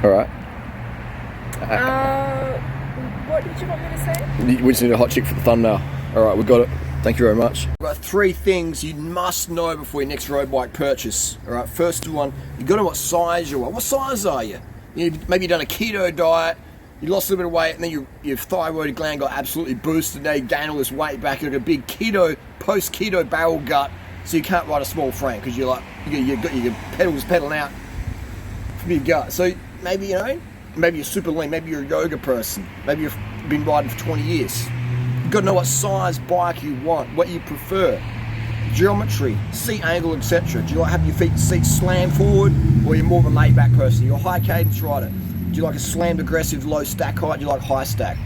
All right. What did you want me to say? We just need a hot chick for the thumbnail. All right, we got it. Thank you very much. We've got 3 things you must know before your next road bike purchase. All right, first one, you got to know what size you are. What size are you? Maybe you've done a keto diet, you lost a little bit of weight, and then your thyroid gland got absolutely boosted. Now you gain all this weight back. You've got a big post-keto barrel gut, so you can't ride a small frame because you've got your pedals pedaling out from your gut. So maybe, maybe you're super lean, maybe you're a yoga person, maybe you've been riding for 20 years. You've got to know what size bike you want, what you prefer, geometry, seat angle, etc. Do you like having your seat slammed forward, or you're more of a laid back person? You're a high cadence rider. Do you like a slammed aggressive low stack height? Do you like high stack?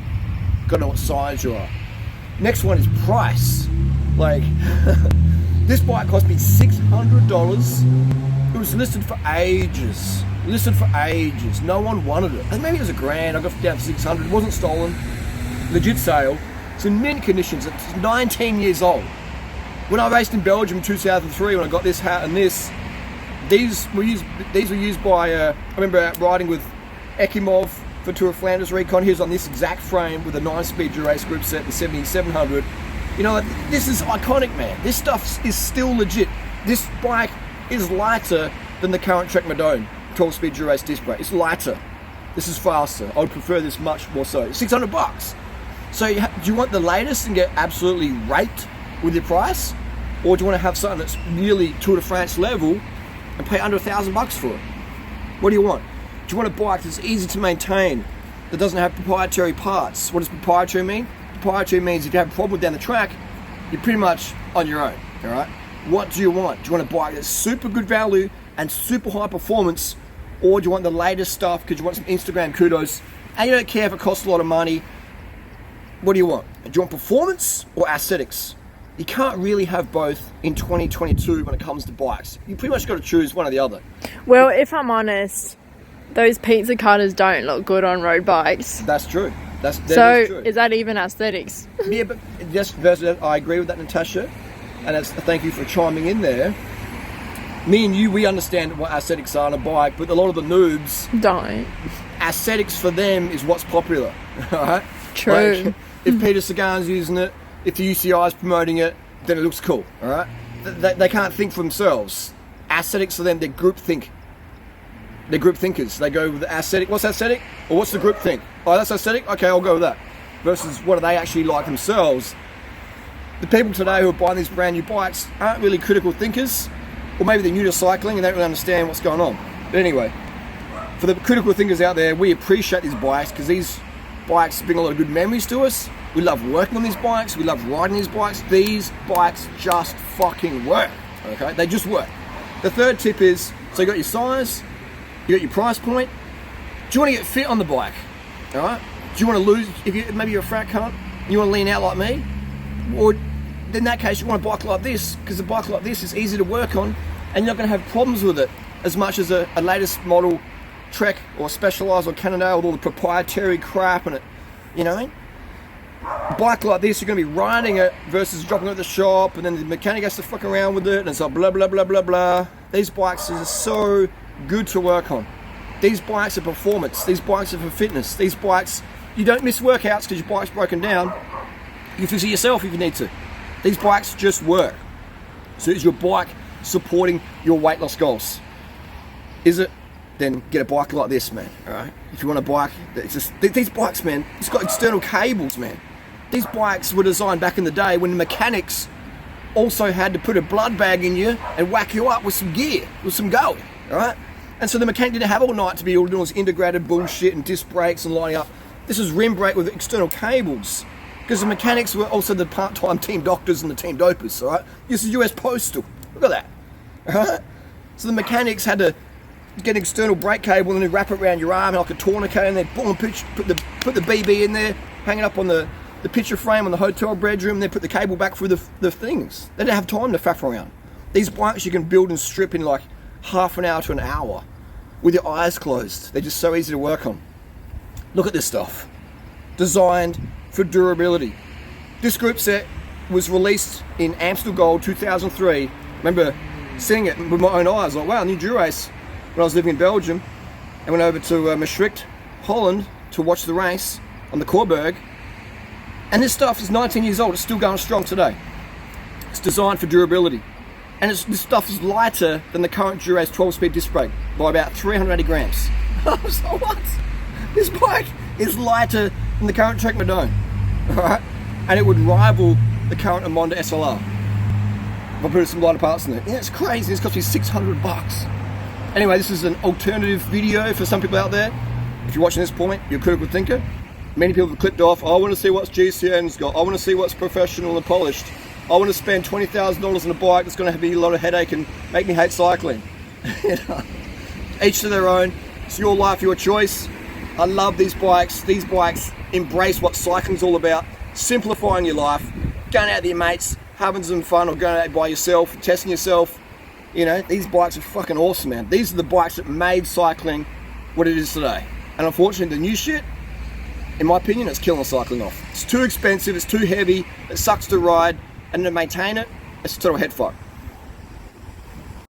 You've got to know what size you are. Next one is price. Like, this bike cost me $600. It was listed for ages. No one wanted it. And maybe it was $1,000. I got it down to $600. It wasn't stolen. Legit sale. It's in mint conditions. It's 19 years old. When I raced in Belgium in 2003, when I got this hat and this, these were used by, I remember riding with Ekimov for Tour of Flanders Recon. He was on this exact frame with a 9-speed Durace group set, the 7700. This is iconic, man. This stuff is still legit. This bike is lighter than the current Trek Madone 12-speed Durace disc brake. It's lighter. This is faster. I would prefer this much more so. $600. So do you want the latest and get absolutely raped with your price? Or do you want to have something that's really Tour de France level and pay under $1,000 for it? What do you want? Do you want a bike that's easy to maintain, that doesn't have proprietary parts? What does proprietary mean? Proprietary means if you have a problem down the track, you're pretty much on your own, all right? What do you want? Do you want a bike that's super good value and super high performance, or do you want the latest stuff because you want some Instagram kudos and you don't care if it costs a lot of money? What do you want? Do you want performance or aesthetics? You can't really have both in 2022 when it comes to bikes. You pretty much got to choose one or the other. Well, if I'm honest, those pizza cutters don't look good on road bikes. That's true. That is true. Is that even aesthetics? Yeah, but I agree with that, Natasha. And thank you for chiming in there. Me and you, we understand what aesthetics are on a bike, but a lot of the noobs don't. Aesthetics for them is what's popular, all right? True. Like, if Peter Sagan's using it, if the UCI is promoting it, then it looks cool, all right? They can't think for themselves. Aesthetics for them, they're group think. They're group thinkers. They go with the aesthetic. What's aesthetic? Or what's the group think? Oh, that's aesthetic? Okay, I'll go with that. Versus what do they actually like themselves? The people today who are buying these brand new bikes aren't really critical thinkers, or maybe they're new to cycling and they don't really understand what's going on. But anyway, for the critical thinkers out there, we appreciate these bikes because these bikes bring a lot of good memories to us. We love working on these bikes. We love riding these bikes. These bikes just fucking work. Okay, they just work. The third tip is, so you got your size, you got your price point. Do you want to get fit on the bike? All right. Do you want to lose? Maybe you're a fat cunt, you want to lean out like me, or in that case you want a bike like this because a bike like this is easy to work on, and you're not going to have problems with it as much as a latest model Trek or Specialized or Cannondale with all the proprietary crap in it. A bike like this, you're going to be riding it versus dropping it at the shop, and then the mechanic has to fuck around with it, and it's like blah blah blah blah blah. These bikes are so good to work on. These bikes are performance. These bikes are for fitness. These bikes, you don't miss workouts because your bike's broken down. You can fix it yourself if you need to. These bikes just work. So is your bike supporting your weight loss goals? Is it? Then get a bike like this, man. All right. If you want a bike, it's just these bikes, man. It's got external cables, man. These bikes were designed back in the day when the mechanics also had to put a blood bag in you and whack you up with some gear, with some going. All right. And so the mechanic didn't have all night to be able to do all this integrated bullshit and disc brakes and lining up. This is rim brake with external cables because the mechanics were also the part-time team doctors and the team dopers. All right. This is US Postal. Look at that. All right. So the mechanics had to get an external brake cable and then wrap it around your arm like a tourniquet, and then boom, put the BB in there, hang it up on the picture frame on the hotel bedroom, and then put the cable back through the things. They didn't have time to faff around. These bikes you can build and strip in like half an hour to an hour with your eyes closed. They're just so easy to work on. Look at this stuff. Designed for durability. This group set was released in Amstel Gold 2003. Remember seeing it with my own eyes, like wow, new Durace. When I was living in Belgium, and went over to Maastricht, Holland, to watch the race on the Coburg. And this stuff is 19 years old. It's still going strong today. It's designed for durability. And this stuff is lighter than the current Durace 12-speed disc brake by about 380 grams. So what? This bike is lighter than the current Trek Madone. Alright? And it would rival the current Amonda SLR if I put some lighter parts in it. Yeah, it's crazy. It's cost me $600. Anyway, this is an alternative video for some people out there. If you're watching this point, you're a critical thinker. Many people have clicked off, I want to see what's GCN's got. I want to see what's professional and polished. I want to spend $20,000 on a bike that's going to be a lot of headache and make me hate cycling. You know? Each to their own. It's your life, your choice. I love these bikes. These bikes embrace what cycling's all about. Simplifying your life, going out with your mates, having some fun, or going out by yourself, testing yourself. You know, these bikes are fucking awesome, man. These are the bikes that made cycling what it is today. And unfortunately, the new shit, in my opinion, it's killing cycling off. It's too expensive, it's too heavy, it sucks to ride, and to maintain it, it's a total head fuck.